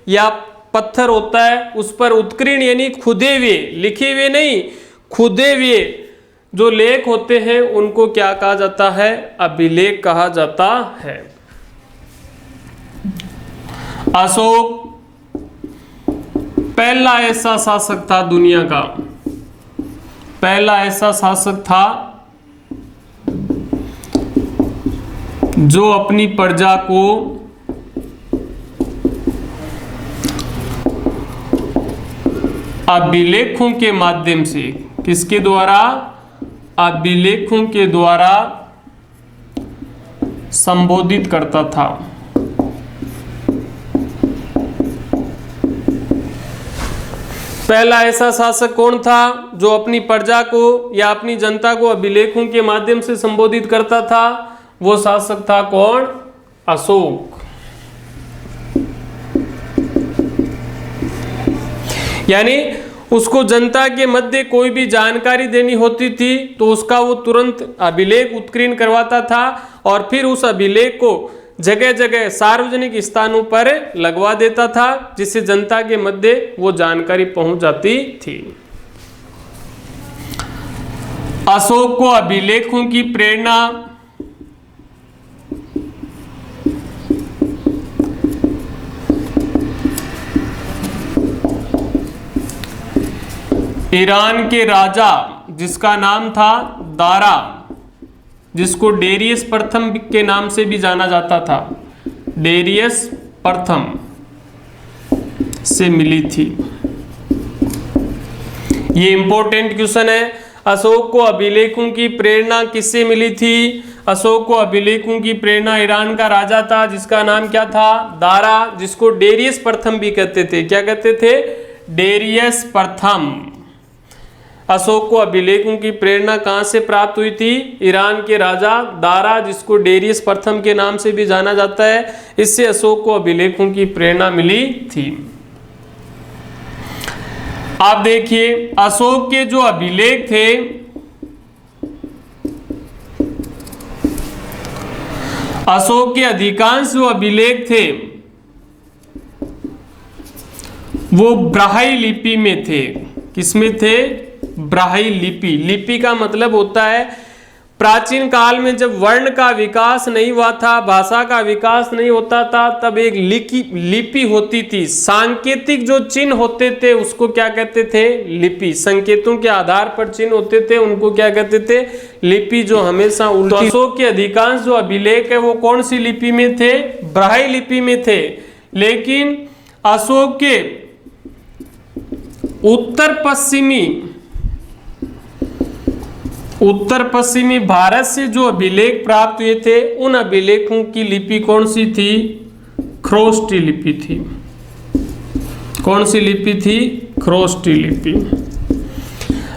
या पत्थर होता है उस पर उत्कीर्ण यानी खुदे हुए, लिखे हुए नहीं, खुदे हुए जो लेख होते हैं उनको क्या कहा जाता है, अभिलेख कहा जाता है। अशोक पहला ऐसा शासक था, दुनिया का पहला ऐसा शासक था जो अपनी प्रजा को अभिलेखों के माध्यम से, किसके द्वारा, अभिलेखों के द्वारा संबोधित करता था। पहला ऐसा शासक कौन था जो अपनी प्रजा को या अपनी जनता को अभिलेखों के माध्यम से संबोधित करता था? वो शासक था कौन? अशोक। यानी उसको जनता के मध्य कोई भी जानकारी देनी होती थी तो उसका वो तुरंत अभिलेख उत्कीर्ण करवाता था और फिर उस अभिलेख को जगह जगह सार्वजनिक स्थानों पर लगवा देता था, जिससे जनता के मध्य वो जानकारी पहुंच जाती थी। अशोक को अभिलेखों की प्रेरणा ईरान के राजा जिसका नाम था दारा, जिसको डेरियस प्रथम के नाम से भी जाना जाता था, डेरियस प्रथम से मिली थी। ये इंपॉर्टेंट क्वेश्चन है। अशोक को अभिलेखों की प्रेरणा किससे मिली थी? अशोक को अभिलेखों की प्रेरणा ईरान का राजा था जिसका नाम क्या था? दारा, जिसको डेरियस प्रथम भी कहते थे। क्या कहते थे? डेरियस प्रथम। अशोक को अभिलेखों की प्रेरणा कहां से प्राप्त हुई थी? ईरान के राजा दारा, जिसको डेरियस प्रथम के नाम से भी जाना जाता है, इससे अशोक को अभिलेखों की प्रेरणा मिली थी। आप देखिए अशोक के जो अभिलेख थे, अशोक के अधिकांश जो अभिलेख थे वो ब्राह्मी लिपि में थे। किसमें थे? ब्राह्मी लिपि। लिपि का मतलब होता है प्राचीन काल में जब वर्ण का विकास नहीं हुआ था, भाषा का विकास नहीं होता था, तब एक लिपि होती थी। सांकेतिक जो चिन्ह होते थे उसको क्या कहते थे? लिपि। संकेतों के आधार पर चिन्ह होते थे उनको क्या कहते थे? लिपि, जो हमेशा उल्टी। तो अशोक के अधिकांश जो अभिलेख है वो कौन सी लिपि में थे? ब्राह्मी लिपि में थे। लेकिन अशोक के उत्तर पश्चिमी भारत से जो अभिलेख प्राप्त हुए थे उन अभिलेखों की लिपि कौन सी थी? ख्रोष्टी लिपि थी। कौन सी लिपि थी? ख्रोष्टी लिपि।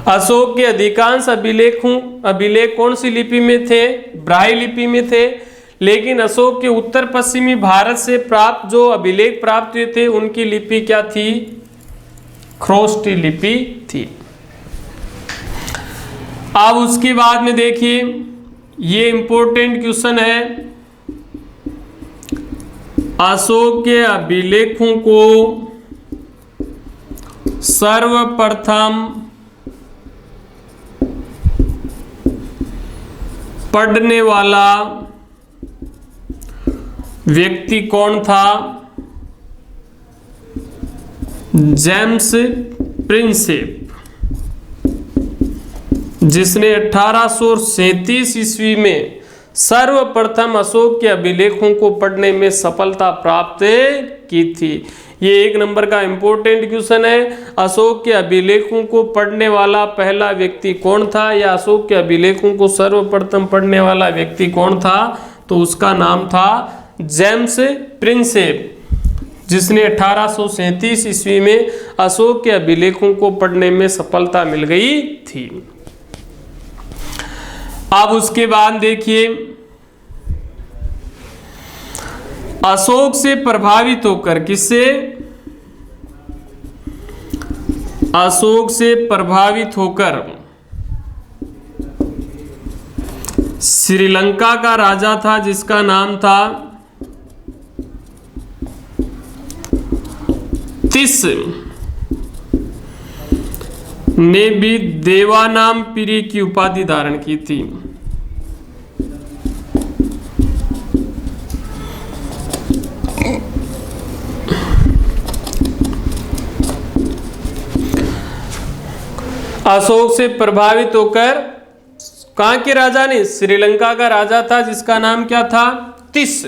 अशोक के अधिकांश अभिलेख कौन सी लिपि में थे? ब्राह्मी लिपि में थे। लेकिन अशोक के उत्तर पश्चिमी भारत से प्राप्त जो अभिलेख प्राप्त हुए थे उनकी लिपि क्या थी? ख्रोष्टी लिपि थी। अब उसके बाद में देखिए ये इंपॉर्टेंट क्वेश्चन है, अशोक के अभिलेखों को सर्वप्रथम पढ़ने वाला व्यक्ति कौन था? जेम्स प्रिंसेप, जिसने 1837 ईस्वी में सर्वप्रथम अशोक के अभिलेखों को पढ़ने में सफलता प्राप्त की थी। ये 1 नंबर का इंपॉर्टेंट क्वेश्चन है। अशोक के अभिलेखों को पढ़ने वाला पहला व्यक्ति कौन था, या अशोक के अभिलेखों को सर्वप्रथम पढ़ने वाला व्यक्ति कौन था? तो उसका नाम था जेम्स प्रिंसेप, जिसने 1837 ईस्वी में अशोक के अभिलेखों को पढ़ने में सफलता मिल गई थी। अब उसके बाद देखिए अशोक से प्रभावित होकर, किससे? अशोक से प्रभावित होकर श्रीलंका का राजा था जिसका नाम था तिस, ने भी देवानामपिरी की उपाधि धारण की थी। अशोक से प्रभावित होकर कहां के राजा ने? श्रीलंका का राजा था जिसका नाम क्या था? तिस।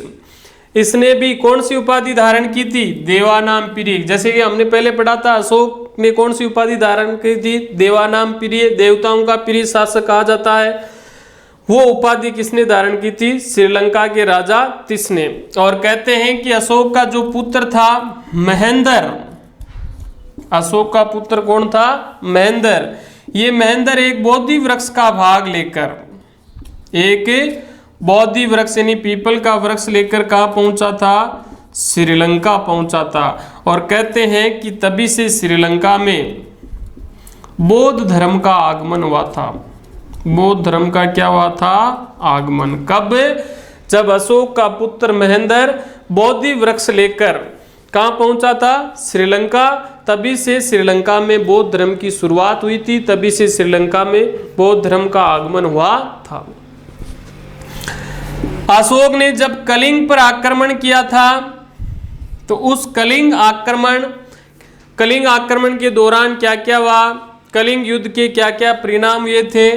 इसने भी कौन सी उपाधि धारण की थी? देवानामपिरी। जैसे कि हमने पहले पढ़ा था अशोक ने कौन सी उपाधि धारण की थी? देवानामपिरी। देवताओं का प्रिय शासक कहा जाता है। वो उपाधि किसने धारण की थी? श्रीलंका के राजा तिस ने। और कहते हैं कि अशोक का जो पुत्र था महेंद्र, अशोक का पुत्र कौन था? महेंद्र। ये महेंद्र एक बोधि वृक्ष का भाग लेकर, एक बोधि वृक्ष यानी पीपल का वृक्ष लेकर कहाँ पहुंचा था? श्रीलंका पहुंचा था। और कहते हैं कि तभी से श्रीलंका में बौद्ध धर्म का आगमन हुआ था। बौद्ध धर्म का क्या हुआ था? आगमन। कब? जब अशोक का पुत्र महेंद्र बोधि वृक्ष लेकर कहाँ पहुंचा था? श्रीलंका। तभी से श्रीलंका में बौद्ध धर्म की शुरुआत हुई थी, तभी से श्रीलंका में बौद्ध धर्म का आगमन हुआ था। अशोक ने जब कलिंग पर आक्रमण किया था, तो उस कलिंग आक्रमण के दौरान क्या क्या हुआ, कलिंग युद्ध के क्या क्या परिणाम हुए थे,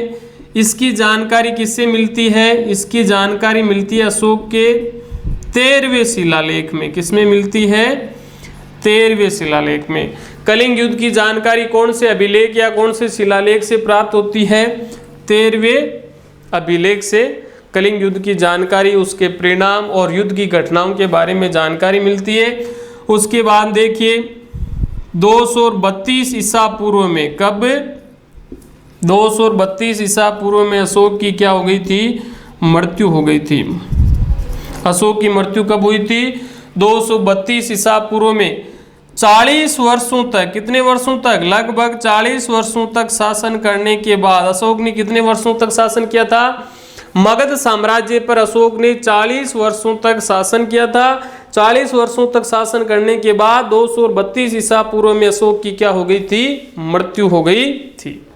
इसकी जानकारी किससे मिलती है? इसकी जानकारी मिलती है अशोक के 13वें शिलालेख में। किसमें मिलती है? 13वें शिलालेख में। कलिंग युद्ध की जानकारी कौन से अभिलेख या कौन से शिलालेख से प्राप्त होती है? 13वें अभिलेख से कलिंग युद्ध की जानकारी, उसके परिणाम और युद्ध की घटनाओं के बारे में जानकारी मिलती है। उसके बाद देखिए 232 ईसा पूर्व में, कब? 232 ईसा पूर्व में अशोक की क्या हो गई थी? मृत्यु हो गई थी। अशोक की मृत्यु कब हुई थी? 232 ईसा पूर्व में। 40 वर्षों तक, कितने वर्षों तक? लगभग 40 वर्षों तक शासन करने के बाद अशोक ने कितने वर्षों तक शासन किया था? मगध साम्राज्य पर अशोक ने 40 वर्षों तक शासन किया था। 40 वर्षों तक शासन करने के बाद 232 ईसा पूर्व में अशोक की क्या हो गई थी? मृत्यु हो गई थी।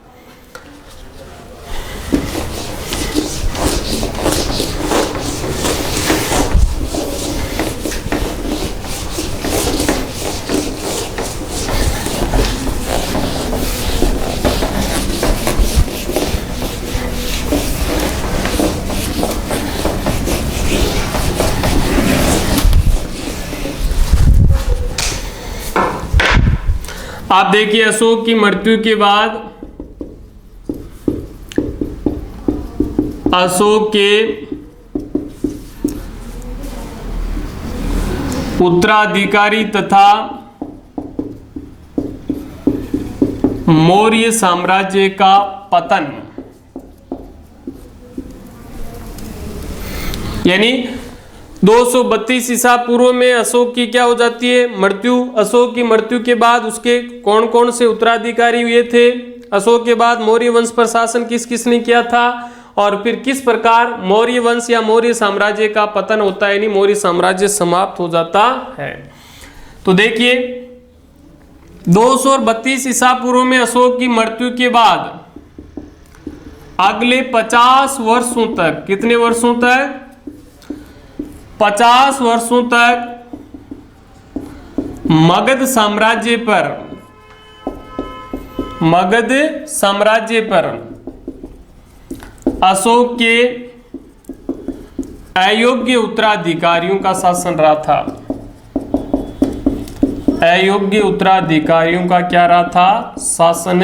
आप देखिए अशोक की मृत्यु के बाद अशोक के उत्तराधिकारी तथा मौर्य साम्राज्य का पतन, यानी 232 ईसा पूर्व में अशोक की क्या हो जाती है? मृत्यु। अशोक की मृत्यु के बाद उसके कौन कौन से उत्तराधिकारी हुए थे? अशोक के बाद मौर्य वंश पर शासन किस किस ने किया था, और फिर किस प्रकार मौर्य वंश या मौर्य साम्राज्य का पतन होता है, यानी मौर्य साम्राज्य समाप्त हो जाता है। तो देखिए 232 ईसा पूर्व में अशोक की मृत्यु के बाद अगले 50 वर्षों तक, कितने वर्षों तक? 50 वर्षों तक मगध साम्राज्य पर अशोक के अयोग्य उत्तराधिकारियों का शासन रहा था। अयोग्य उत्तराधिकारियों का क्या रहा था? शासन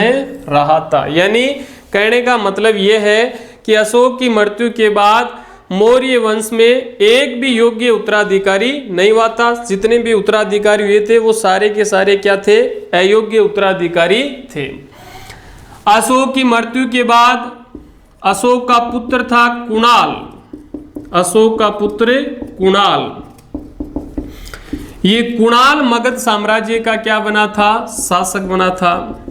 रहा था। यानी कहने का मतलब यह है कि अशोक की मृत्यु के बाद मौर्य वंश में एक भी योग्य उत्तराधिकारी नहीं हुआ था। जितने भी उत्तराधिकारी हुए थे वो सारे के सारे क्या थे? अयोग्य उत्तराधिकारी थे। अशोक की मृत्यु के बाद अशोक का पुत्र था कुणाल। अशोक का पुत्र कुणाल, ये कुणाल मगध साम्राज्य का क्या बना था? शासक बना था।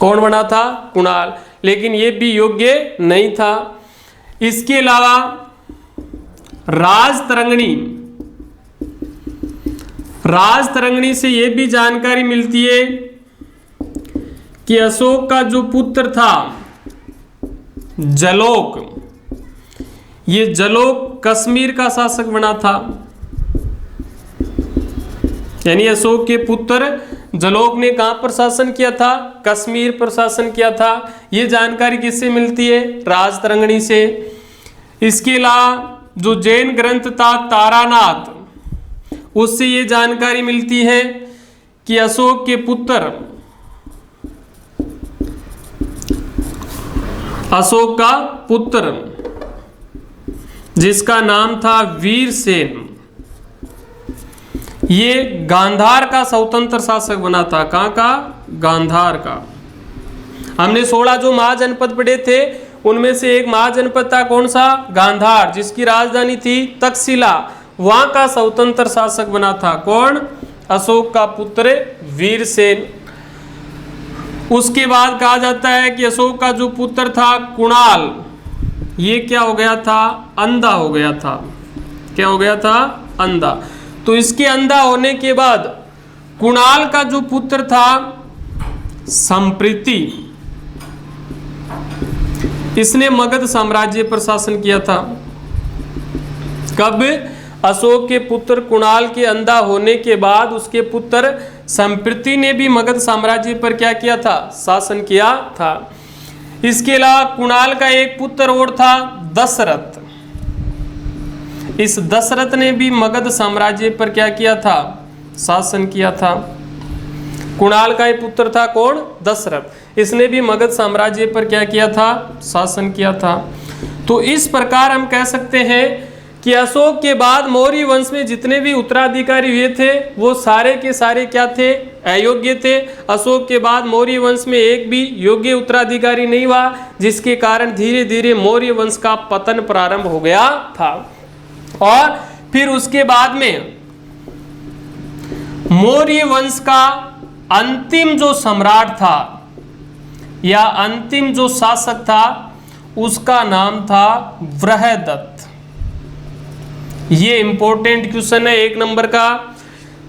कौन बना था? कुणाल। लेकिन ये भी योग्य नहीं था। इसके अलावा राजतरंगिणी से यह भी जानकारी मिलती है कि अशोक का जो पुत्र था जलोक, ये जलोक कश्मीर का शासक बना था। यानी अशोक के पुत्र जलोक ने कहां पर शासन किया था? कश्मीर पर शासन किया था। यह जानकारी किससे मिलती है? राजतरंगिणी से। इसके अलावा जो जैन ग्रंथ था तारानाथ, उससे ये जानकारी मिलती है कि अशोक के पुत्र, अशोक का पुत्र जिसका नाम था वीरसेन, ये गांधार का स्वतंत्र शासक बना था। कहाँ का? गांधार का। हमने 16 जो महाजनपद पढ़े थे उनमें से एक महाजनपद था कौन सा? गांधार, जिसकी राजधानी थी तक्षशिला। वहां का स्वतंत्र शासक बना था कौन? अशोक का पुत्र वीरसेन। उसके बाद कहा जाता है कि अशोक का जो पुत्र था कुणाल, ये क्या हो गया था? अंधा हो गया था। क्या हो गया था? अंधा। तो इसके अंधा होने के बाद कुणाल का जो पुत्र था संप्रीति, इसने मगध साम्राज्य पर शासन किया था। कब? अशोक के पुत्र कुणाल के अंधा होने के बाद उसके पुत्र संप्रीति ने भी मगध साम्राज्य पर क्या किया था? शासन किया था। इसके अलावा कुणाल का एक पुत्र और था दशरथ। इस दशरथ ने भी मगध साम्राज्य पर क्या किया था? शासन किया था। कुणाल का एक पुत्र था कौन? दशरथ। इसने भी मगध साम्राज्य पर क्या किया था? शासन किया था। तो इस प्रकार हम कह सकते हैं कि अशोक के बाद मौर्य वंश में जितने भी उत्तराधिकारी हुए थे वो सारे के सारे क्या थे? अयोग्य थे। अशोक के बाद मौर्य वंश में एक भी योग्य उत्तराधिकारी नहीं हुआ, जिसके कारण धीरे धीरे मौर्य वंश का पतन प्रारंभ हो गया था। और फिर उसके बाद में मौर्य वंश का अंतिम जो सम्राट था या अंतिम जो शासक था उसका नाम था वृहदत्त। ये इंपॉर्टेंट क्वेश्चन है 1 नंबर का।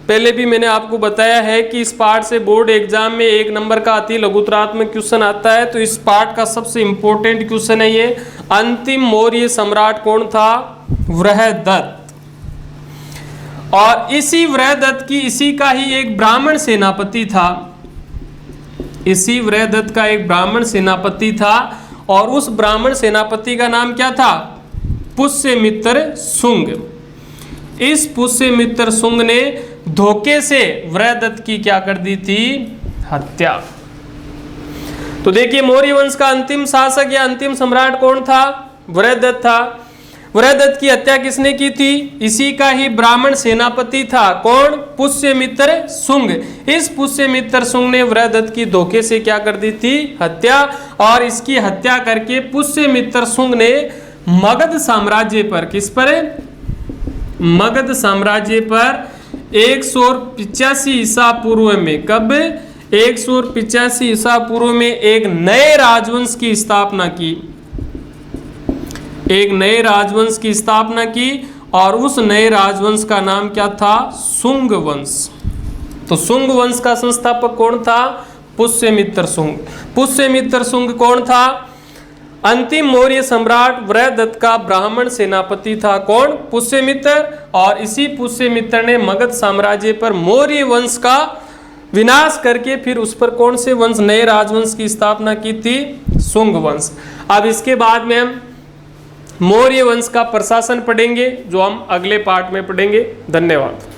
पहले भी मैंने आपको बताया है कि इस पार्ट से बोर्ड एग्जाम में 1 नंबर का अति लघुतरात्मक क्वेश्चन आता है। तो इस पार्ट का सबसे इंपॉर्टेंट क्वेश्चन है ये, अंतिम मौर्य सम्राट कौन था? वृहदत्त। और इसी वृहदत्त की इसी का ही एक ब्राह्मण सेनापति था। इसी वृहदत्त का एक ब्राह्मण सेनापति था और उस ब्राह्मण सेनापति का नाम क्या था? पुष्यमित्र शुंग। इस पुष्यमित्र शुंग ने धोखे से वृहदत्त की क्या कर दी थी? हत्या। तो देखिए मौर्य वंश का अंतिम शासक या अंतिम सम्राट कौन था? वृहदत्त था। वृहदत्त की हत्या किसने की थी? इसी का ही ब्राह्मण सेनापति था कौन? पुष्यमित्र शुंग। इस पुष्यमित्र शुंग ने वृहदत्त की धोखे से क्या कर दी थी? हत्या। और इसकी हत्या करके पुष्यमित्र शुंग ने मगध साम्राज्य पर, किस पर? मगध साम्राज्य पर 185 ईसा पूर्व में, कब? 185 ईसा पूर्व में एक नए राजवंश की स्थापना की। एक नए राजवंश की स्थापना की और उस नए राजवंश का नाम क्या था? शुंग वंश। तो शुंग वंश का संस्थापक कौन था? पुष्यमित्र शुंग। पुष्यमित्र शुंग कौन था? अंतिम मौर्य सम्राट वृहदत्त का ब्राह्मण सेनापति था कौन? पुष्यमित्र। और इसी पुष्यमित्र ने मगध साम्राज्य पर मौर्य वंश का विनाश करके फिर उस पर कौन से वंश, नए राजवंश की स्थापना की थी? शुंग वंश। अब इसके बाद में हम मौर्य वंश का प्रशासन पढ़ेंगे, जो हम अगले पार्ट में पढ़ेंगे। धन्यवाद।